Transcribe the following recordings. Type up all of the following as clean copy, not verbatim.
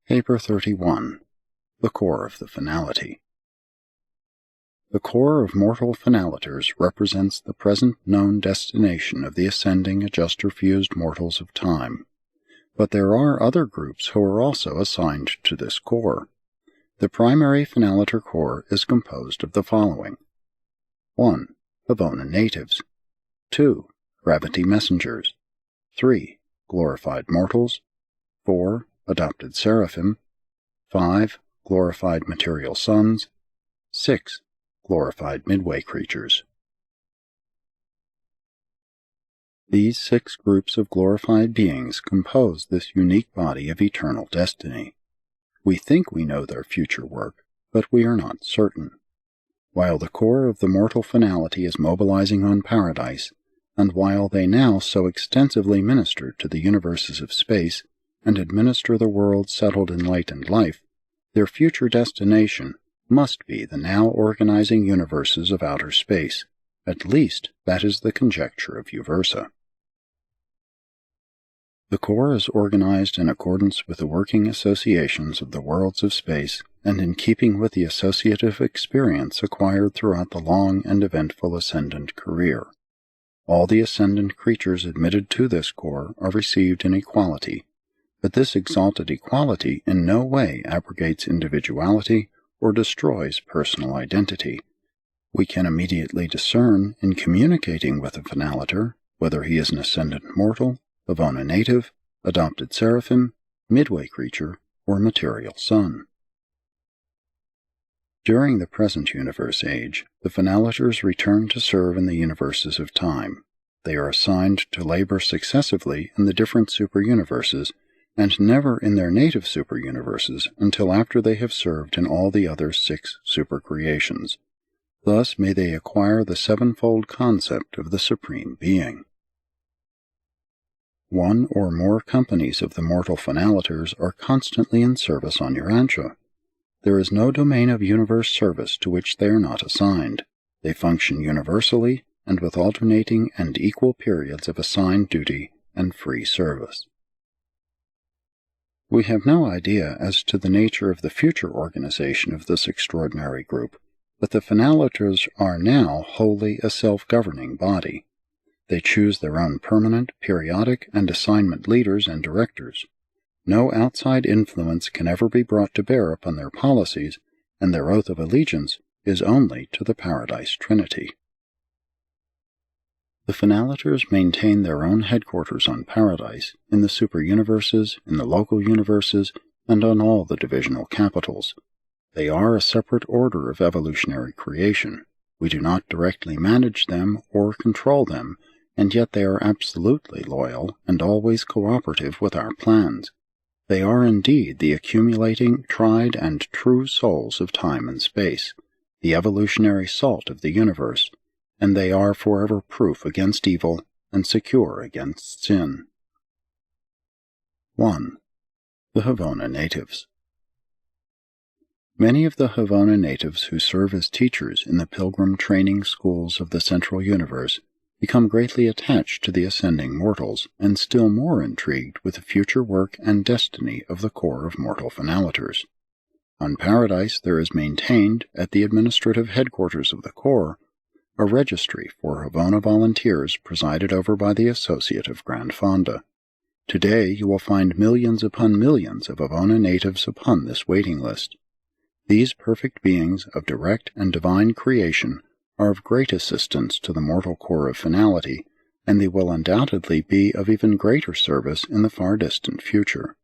Paper 31. The Core of the Finality. The core of mortal finalators represents the present known destination of the ascending adjuster-fused mortals of time. But there are other groups who are also assigned to this core. The primary finalator core is composed of the following: 1. Havona natives. 2. Gravity messengers. 3. Glorified mortals. 4. Adopted seraphim. 5. Glorified material sons. 6. Glorified midway creatures. These 6 groups of glorified beings compose this unique body of eternal destiny. We think we know their future work, but we are not certain. While the core of the mortal finality is mobilizing on paradise, and while they now so extensively minister to the universes of space and administer the world settled in light and life, their future destination must be the now organizing universes of outer space. At least that is the conjecture of Uversa. The core is organized in accordance with the working associations of the worlds of space and in keeping with the associative experience acquired throughout the long and eventful ascendant career. All the ascendant creatures admitted to this core are received in equality, but this exalted equality in no way abrogates individuality or destroys personal identity. We can immediately discern, in communicating with a finalator, whether he is an ascendant mortal, Havona native, adopted seraphim, midway creature, or material son. During the present universe age, the finalators return to serve in the universes of time. They are assigned to labor successively in the different super-universes, and never in their native super-universes until after they have served in all the other 6 super-creations. Thus may they acquire the 7-fold concept of the Supreme Being. 1 or more companies of the mortal finalators are constantly in service on Urantia. There is no domain of universe service to which they are not assigned. They function universally and with alternating and equal periods of assigned duty and free service. We have no idea as to the nature of the future organization of this extraordinary group, but the finalators are now wholly a self-governing body. They choose their own permanent, periodic, and assignment leaders and directors. No outside influence can ever be brought to bear upon their policies, and their oath of allegiance is only to the Paradise Trinity. The finalators maintain their own headquarters on Paradise, in the super-universes, in the local universes, and on all the divisional capitals. They are a separate order of evolutionary creation. We do not directly manage them or control them, and yet they are absolutely loyal and always cooperative with our plans. They are indeed the accumulating, tried, and true souls of time and space, the evolutionary salt of the universe, and they are forever proof against evil and secure against sin. 1. The Havona natives. Many of the Havona natives who serve as teachers in the pilgrim training schools of the central universe become greatly attached to the ascending mortals and still more intrigued with the future work and destiny of the core of mortal finalators. On Paradise there is maintained, at the administrative headquarters of the core, a registry for Havona volunteers presided over by the Associate of Grand Fonda. Today you will find millions upon millions of Havona natives upon this waiting list. These perfect beings of direct and divine creation are of great assistance to the mortal core of finality, and they will undoubtedly be of even greater service in the far distant future.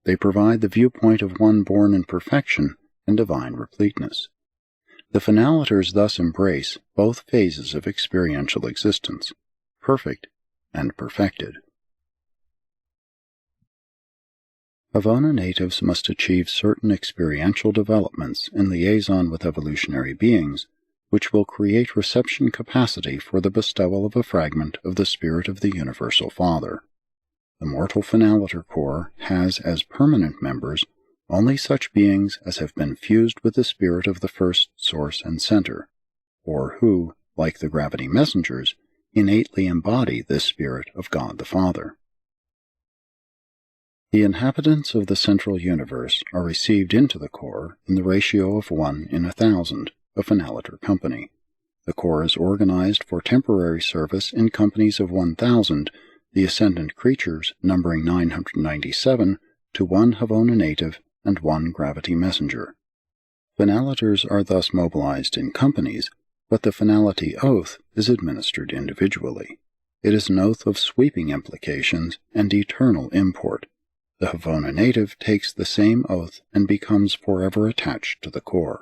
They provide the viewpoint of one born in perfection and divine repleteness. The finalators thus embrace both phases of experiential existence, perfect and perfected. Havona natives must achieve certain experiential developments in liaison with evolutionary beings, which will create reception capacity for the bestowal of a fragment of the Spirit of the Universal Father. The mortal finalator core has as permanent members only such beings as have been fused with the spirit of the first source and center, or who, like the gravity messengers, innately embody this spirit of God the Father. The inhabitants of the central universe are received into the core in the ratio of 1 in 1,000, a finaliter company. The core is organized for temporary service in companies of 1,000, the ascendant creatures numbering 997 to 1 Havona native and 1 gravity messenger. Finaliters are thus mobilized in companies, but the finality oath is administered individually. It is an oath of sweeping implications and eternal import. The Havona native takes the same oath and becomes forever attached to the core.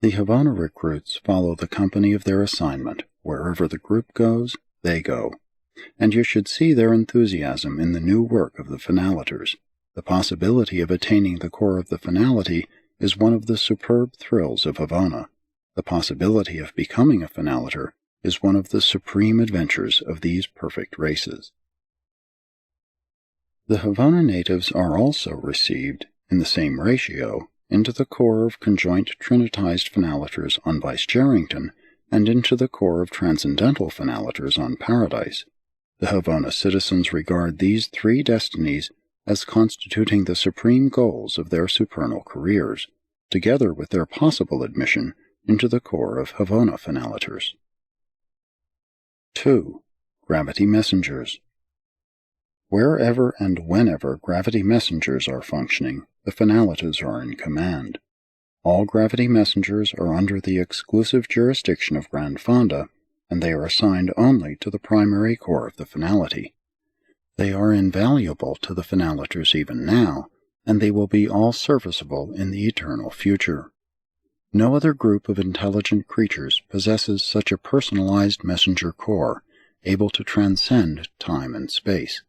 The Havona recruits follow the company of their assignment. Wherever the group goes, they go. And you should see their enthusiasm in the new work of the finaliters. The possibility of attaining the core of the finality is one of the superb thrills of Havona. The possibility of becoming a finaliter is one of the supreme adventures of these perfect races. The Havona natives are also received, in the same ratio, into the core of conjoint trinitized finaliters on Vice-Jarrington and into the core of transcendental finaliters on Paradise. The Havona citizens regard these 3 destinies as constituting the supreme goals of their supernal careers, together with their possible admission into the core of Havona finaliters. 2. Gravity Messengers. Wherever and whenever gravity messengers are functioning, the finaliters are in command. All gravity messengers are under the exclusive jurisdiction of Grand Fonda, and they are assigned only to the primary core of the finality. They are invaluable to the finaliters even now, and they will be all serviceable in the eternal future. No other group of intelligent creatures possesses such a personalized messenger core, able to transcend time and space.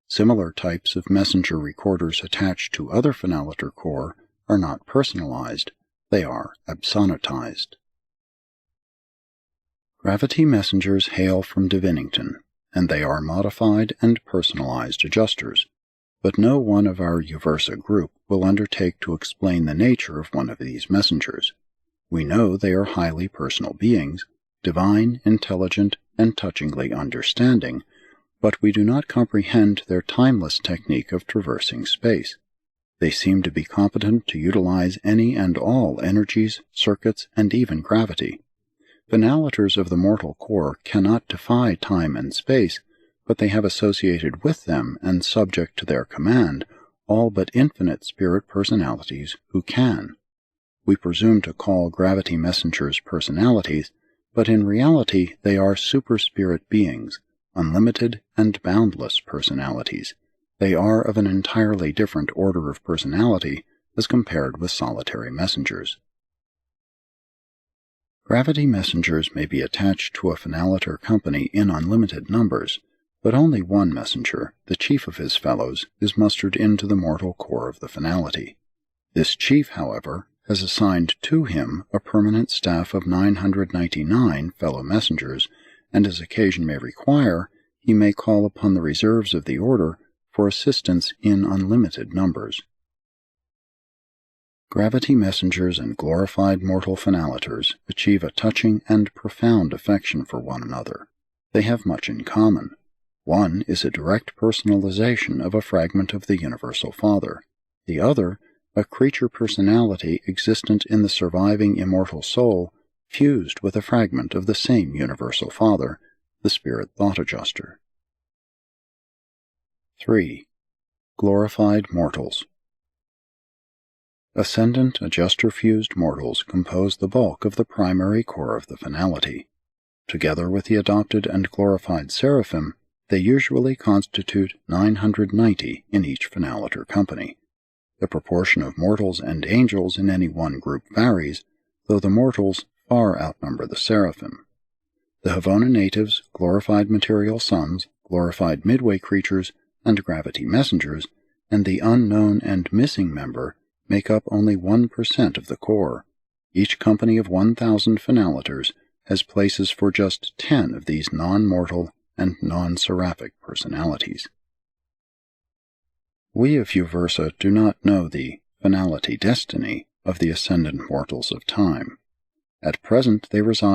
Similar types of messenger recorders attached to other finaliter core are not personalized, they are absonitized. Gravity messengers hail from Divinington, and they are modified and personalized adjusters, but no one of our Uversa group will undertake to explain the nature of one of these messengers. We know they are highly personal beings, divine, intelligent, and touchingly understanding, but we do not comprehend their timeless technique of traversing space. They seem to be competent to utilize any and all energies, circuits, and even gravity. Finaliters of the mortal core cannot defy time and space, but they have associated with them and subject to their command all but infinite spirit personalities who can. We presume to call gravity messengers personalities, but in reality they are super-spirit beings, unlimited and boundless personalities. They are of an entirely different order of personality as compared with solitary messengers. Gravity messengers may be attached to a finaliter company in unlimited numbers, but only one messenger, the chief of his fellows, is mustered into the mortal core of the finality. This chief, however, has assigned to him a permanent staff of 999 fellow messengers, and as occasion may require, he may call upon the reserves of the order for assistance in unlimited numbers. Gravity messengers and glorified mortal finaliters achieve a touching and profound affection for one another. They have much in common. One is a direct personalization of a fragment of the Universal Father. The other, a creature personality existent in the surviving immortal soul, fused with a fragment of the same Universal Father, the Spirit Thought Adjuster. 3. Glorified Mortals. Ascendant adjuster-fused mortals compose the bulk of the primary core of the finality. Together with the adopted and glorified seraphim, they usually constitute 990 in each finaliter company. The proportion of mortals and angels in any one group varies, though the mortals far outnumber the seraphim. The Havona natives, glorified material sons, glorified midway creatures, and gravity messengers, and the unknown and missing member make up only 1% of the core. Each company of 1,000 finaliters has places for just 10 of these non-mortal and non-seraphic personalities. We of Uversa do not know the finality destiny of the ascendant mortals of time. At present they reside